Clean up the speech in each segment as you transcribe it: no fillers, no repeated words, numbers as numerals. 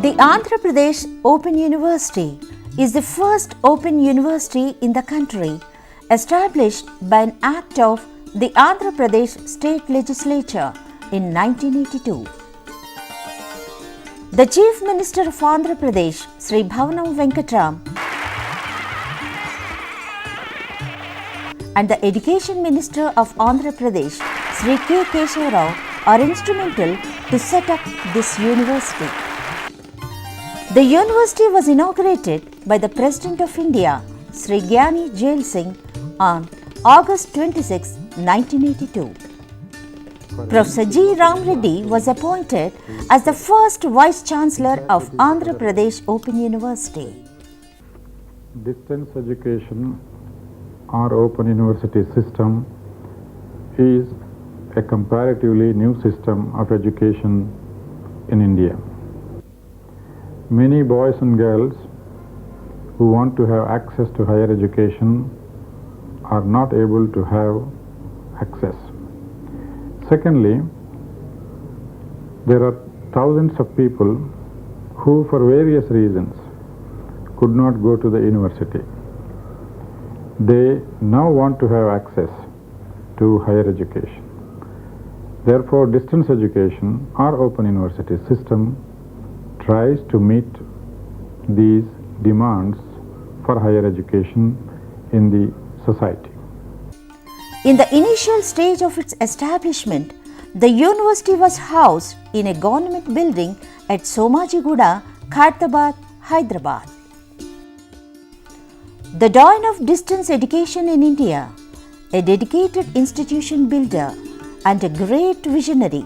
The Andhra Pradesh Open University is the first open university in the country established by an act of the Andhra Pradesh State Legislature in 1982. The Chief Minister of Andhra Pradesh, Sri Bhavanam Venkatram, and the Education Minister of Andhra Pradesh, Sri K. Keshav Rao, are instrumental to set up this university. The university was inaugurated by the President of India, Sri Gyani Jail Singh, on August 26, 1982. Professor G. Ram Reddy was appointed as the first Vice Chancellor of Andhra Pradesh Open University. Distance education or open university system is a comparatively new system of education in India. Many boys and girls who want to have access to higher education are not able to have access. Secondly, there are thousands of people who for various reasons could not go to the university. They now want to have access to higher education. Therefore, distance education or open university system tries to meet these demands for higher education in the society. In the initial stage of its establishment, the university was housed in a government building at Somajiguda, Khairtabad, Hyderabad. The dawn of distance education in India, a dedicated institution builder and a great visionary,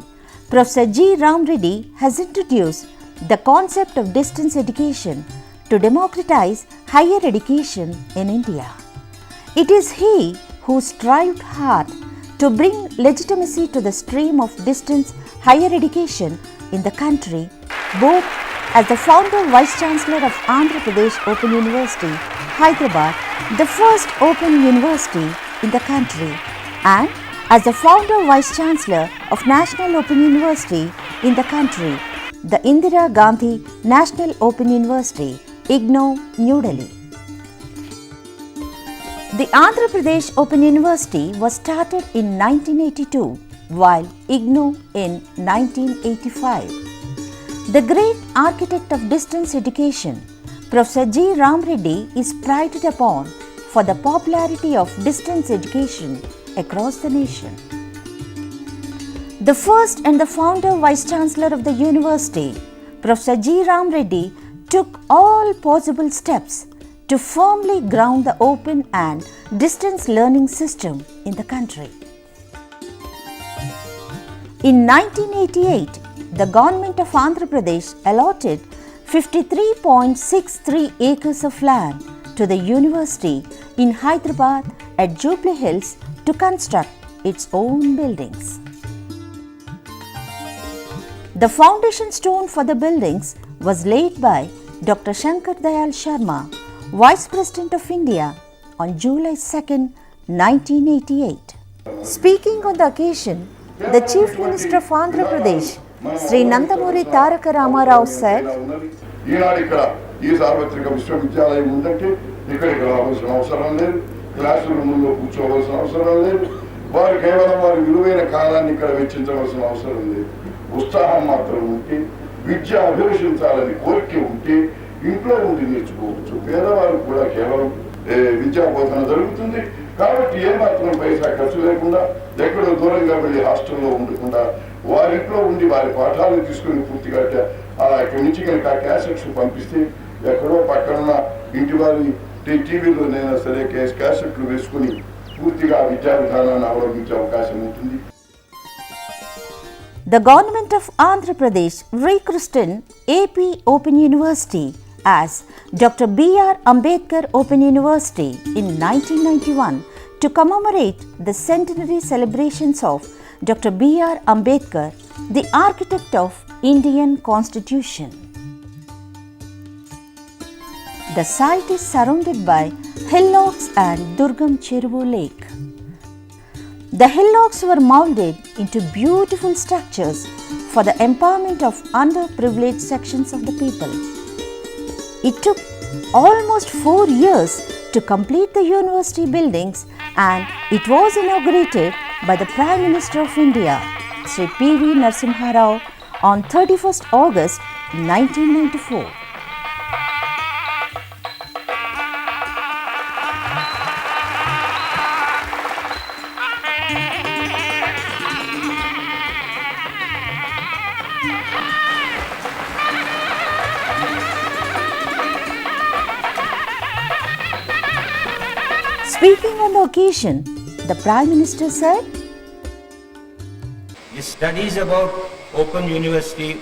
Professor G. Ram Reddy has introduced the concept of distance education to democratize higher education in India. It is he who strived hard to bring legitimacy to the stream of distance higher education in the country, both as the founder Vice Chancellor of Andhra Pradesh Open University, Hyderabad, the first open university in the country, and as the founder Vice Chancellor of National Open University in the country, the Indira Gandhi National Open University, IGNOU, New Delhi. The Andhra Pradesh Open University was started in 1982, while IGNOU in 1985. The great architect of distance education, Professor G. Ram Reddy, is prided upon for the popularity of distance education across the nation. The first and the founder Vice Chancellor of the university, Professor G. Ram Reddy, took all possible steps to firmly ground the open and distance learning system in the country. In 1988, the government of Andhra Pradesh allotted 53.63 acres of land to the university in Hyderabad at Jubilee Hills to construct its own buildings. The foundation stone for the buildings was laid by Dr. Shankar Dayal Sharma, Vice President of India, on July 2, 1988. Speaking on the occasion, the Chief Minister of Andhra Pradesh, Sri Nandamuri Taraka Rama Rao said, ఉత్సాహం మాత్రం ఉంటే విద్య అభిలషించాలని కోరిక ఉంటే ఇంట్లో ఉండి నేర్చుకోవచ్చు. పేదవారు కూడా కేవలం విద్యా బోధన జరుగుతుంది కాబట్టి ఏమాత్రం పైసా ఖర్చు లేకుండా ఎక్కడో దూరంగా వెళ్ళి హాస్టల్లో ఉండకుండా వారింట్లో ఉండి వారి పాఠాలను తీసుకుని పూర్తిగా ఇక్కడి నుంచి కనుక క్యాసెట్స్ పంపిస్తే ఎక్కడో పక్కన ఇంటి వారి టీవీలోనైనా సరే క్యాసెట్లు వేసుకుని పూర్తిగా విద్యా విధానాన్ని అవలంబించే అవకాశం ఉంటుంది. The government of Andhra Pradesh rechristened AP Open University as Dr. B.R. Ambedkar Open University in 1991 to commemorate the centenary celebrations of Dr. B.R. Ambedkar, the architect of Indian Constitution. The site is surrounded by hillocks and Durgam Cheruvu Lake. The hillocks were molded into beautiful structures for the empowerment of underprivileged sections of the people. It took almost 4 years to complete the university buildings, and it was inaugurated by the Prime Minister of India, Sri P.V. Narasimha Rao, on 31st August 1994. Speaking on the occasion, the Prime Minister said, The studies about Open University,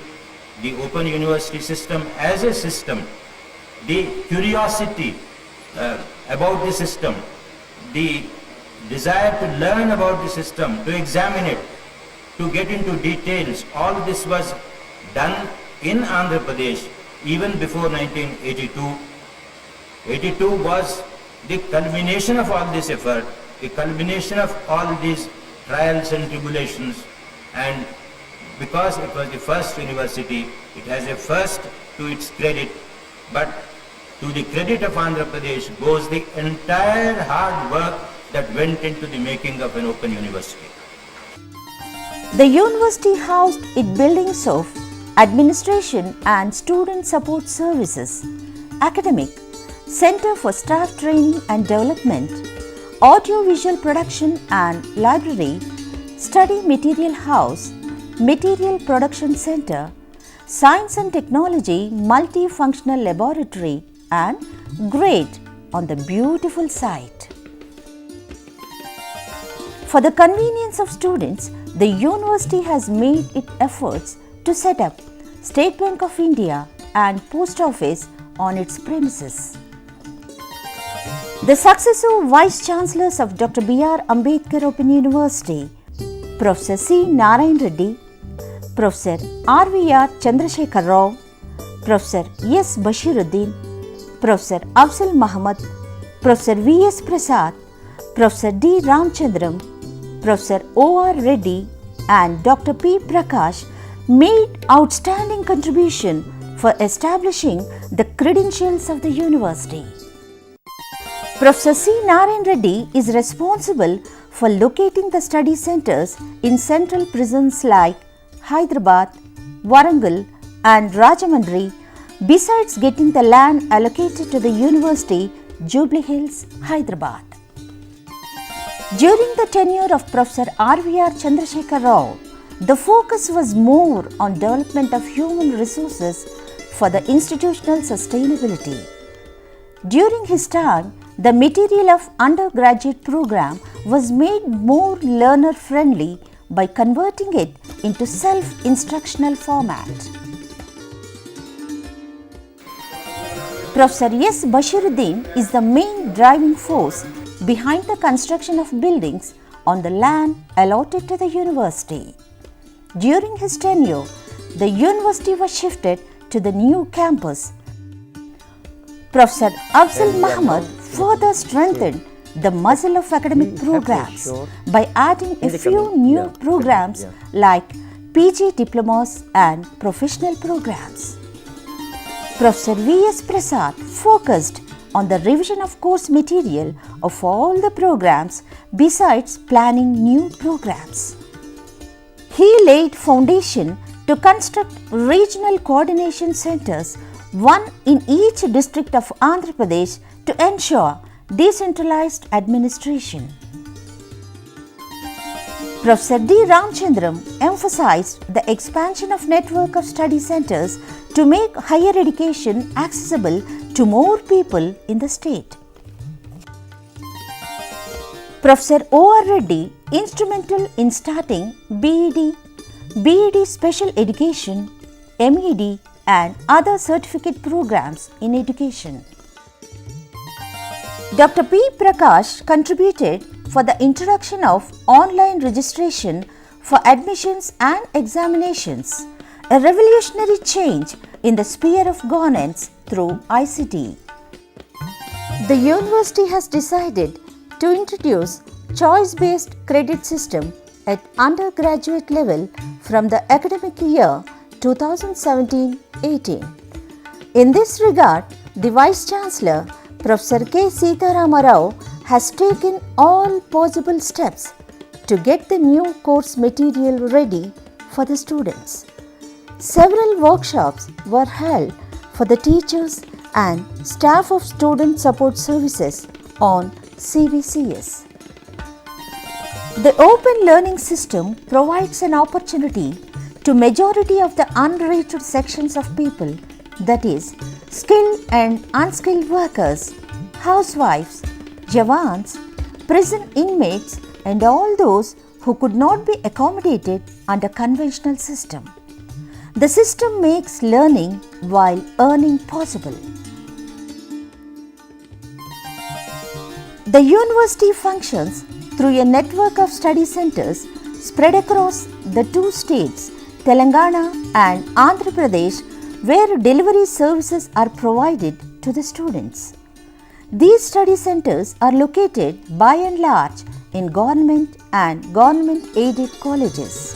the Open University system as a system, the curiosity about the system, the desire to learn about the system, to examine it, to get into details, all this was done in Andhra Pradesh even before 1982. 82 was the culmination of all this effort, the culmination of all these trials and tribulations, and because it was the first university, it has a first to its credit, but to the credit of Andhra Pradesh goes the entire hard work that went into the making of an open university. The university housed its buildings of administration and student support services, academic, Center for Staff Training and Development, Audiovisual Production and Library, Study Material House, Material Production Center, Science and Technology Multifunctional Laboratory, and grade on the beautiful site. For the convenience of students, the university has made its efforts to set up State Bank of India and Post Office on its premises. The successor Vice Chancellors of Dr. B.R. Ambedkar Open University, Professor C. Narayan Reddy, Professor R.V.R. Chandrasekhar Rao, Professor S. Bashiruddin, Professor Afzal Muhammad, Professor V.S. Prasad, Professor D. Ramchandram, Professor O.R. Reddy, and Dr. P. Prakash made outstanding contribution for establishing the credentials of the university. Professor C. Narayan Reddy is responsible for locating the study centers in central prisons like Hyderabad, Warangal, and Rajahmundry, besides getting the land allocated to the university, Jubilee Hills, Hyderabad. During the tenure of Professor R.V.R. Chandrasekhar Rao, the focus was more on development of human resources for the institutional sustainability. During his time, the material of undergraduate program was made more learner-friendly by converting it into self-instructional format. Professor S. Bashiruddin is the main driving force behind the construction of buildings on the land allotted to the university. During his tenure, the university was shifted to the new campus. Professor Afzal Muhammad further strengthened the muscle of academic programs by adding a few new programs like PG diplomas and professional programs. Professor V.S. Prasad focused on the revision of course material of all the programs besides planning new programs. He laid foundation to construct regional coordination centers, one in each district of Andhra Pradesh, to ensure decentralized administration. Professor D. Ramchandram emphasized the expansion of network of study centers to make higher education accessible to more people in the state. Professor O.R. Reddy, instrumental in starting BEd Special Education, MEd, and other certificate programs in education. Dr. P. Prakash contributed for the introduction of online registration for admissions and examinations, a revolutionary change in the sphere of governance through ICT. The university has decided to introduce choice-based credit system at undergraduate level from the academic year 2017-18. In this regard, the Vice Chancellor, Professor K. Sitharama Rao, has taken all possible steps to get the new course material ready for the students. Several workshops were held for the teachers and staff of Student Support Services on CBCS. The open learning system provides an opportunity to majority of the unreached sections of people, that is, skilled and unskilled workers, housewives, jawans, prison inmates, and all those who could not be accommodated under conventional system. The system makes learning while earning possible. The university functions through a network of study centers spread across the two states, Telangana and Andhra Pradesh, where delivery services are provided to the students. These study centers are located by and large in government and government-aided colleges.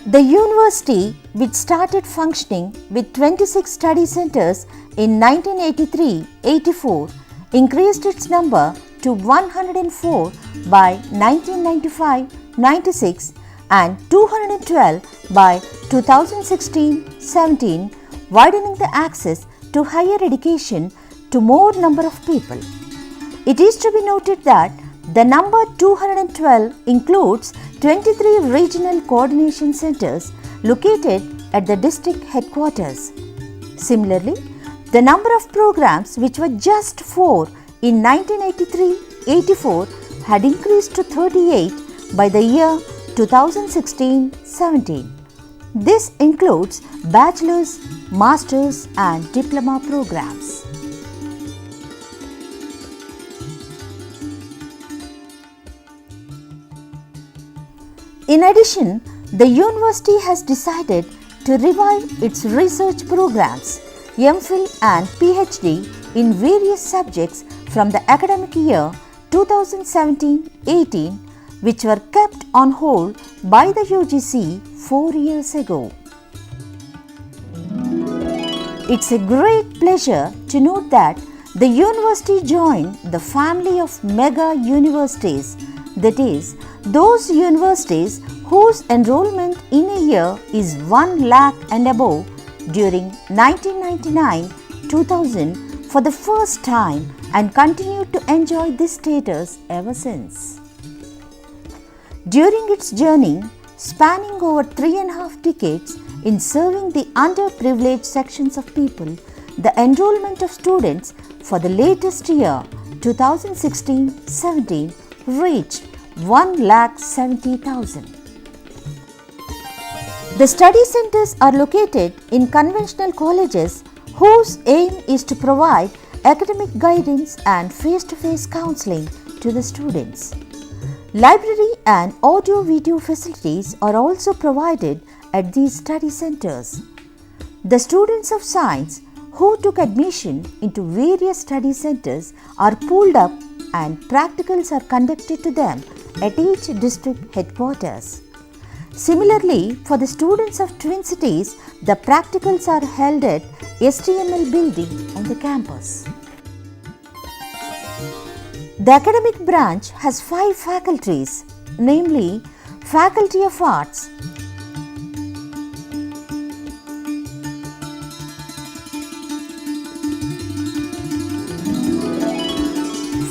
The university, which started functioning with 26 study centers in 1983-84, increased its number to 104 by 1995-96 and 212 by 2016-17, widening the access to higher education to more number of people. It is to be noted that the number 212 includes 23 regional coordination centers located at the district headquarters. Similarly, the number of programs, which were just 4 in 1983-84, had increased to 38 by the year 2016-17. This includes bachelor's, master's and diploma programs. In addition, the university has decided to revive its research programs, MPhil and PhD in various subjects from the academic year 2017-18, which were kept on hold by the UGC 4 years ago. It's a great pleasure to note that the university joined the family of mega universities, that is, those universities whose enrollment in a year is 1 lakh and above during 1999-2000 for the first time and continued to enjoy this status ever since. During its journey, spanning over 3.5 decades in serving the underprivileged sections of people, the enrollment of students for the latest year 2016-17 reached 1,70,000. The study centers are located in conventional colleges whose aim is to provide academic guidance and face-to-face counseling to the students. Library and audio-video facilities are also provided at these study centers. The students of science who took admission into various study centers are pooled up and practicals are conducted to them at each district headquarters. Similarly, for the students of Twin Cities, the practicals are held at STML building on the campus. The academic branch has 5 faculties, namely Faculty of Arts,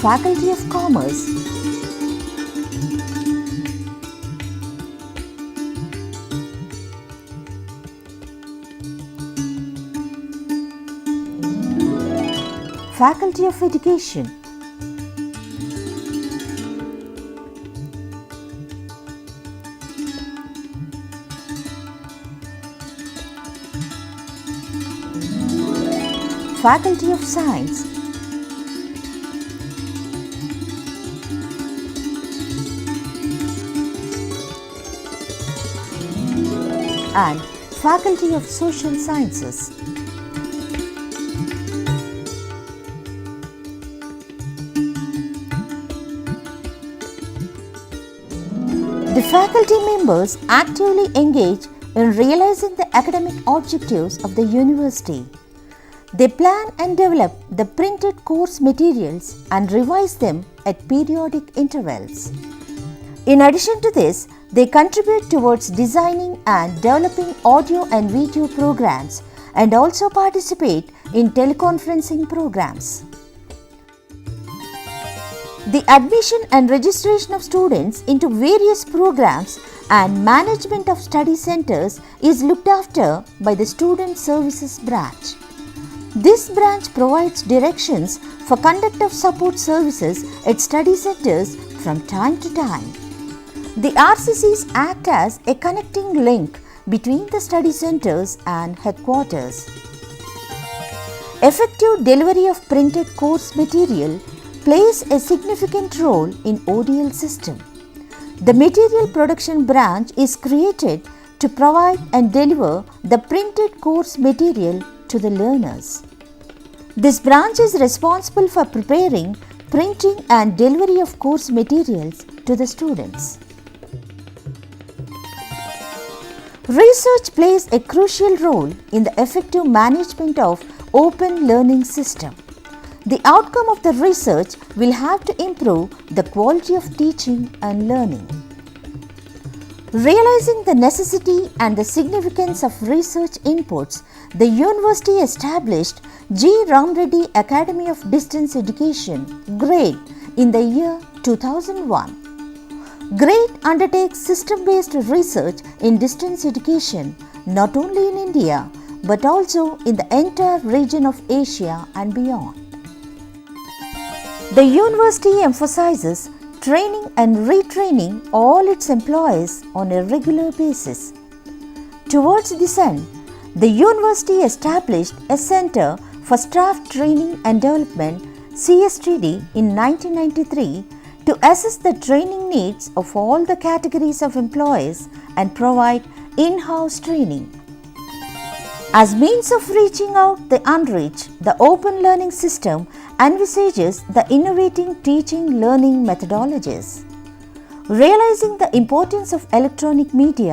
Faculty of Commerce, Faculty of Education, Faculty of Science, and Faculty of Social Sciences. The The faculty members actively engage in realizing the academic objectives of the university. They plan and develop the printed course materials and revise them at periodic intervals. In addition to this, they contribute towards designing and developing audio and video programs and also participate in teleconferencing programs. The admission and registration of students into various programs and management of study centers is looked after by the Student Services branch. This branch provides directions for conduct of support services at study centers from time to time. The RCCs act as a connecting link between the study centers and headquarters. Effective delivery of printed course material plays a significant role in ODL system. The material production branch is created to provide and deliver the printed course material to the learners. This branch is responsible for preparing, printing and delivery of course materials to the students. Research plays a crucial role in the effective management of open learning system. The outcome of the research will have to improve the quality of teaching and learning. Realizing the necessity and the significance of research inputs, the university established G. Ram Reddy Academy of Distance Education, GRADE, in the year 2001. GRADE undertakes system-based research in distance education not only in India but also in the entire region of Asia and beyond. The university emphasizes training and retraining all its employees on a regular basis. Towards this end, the university established a Center for Staff Training and Development (CSTD) in 1993 to assess the training needs of all the categories of employees and provide in-house training. As means of reaching out the unreached, the open learning system envisages the innovating teaching learning methodologies. Realizing the importance of electronic media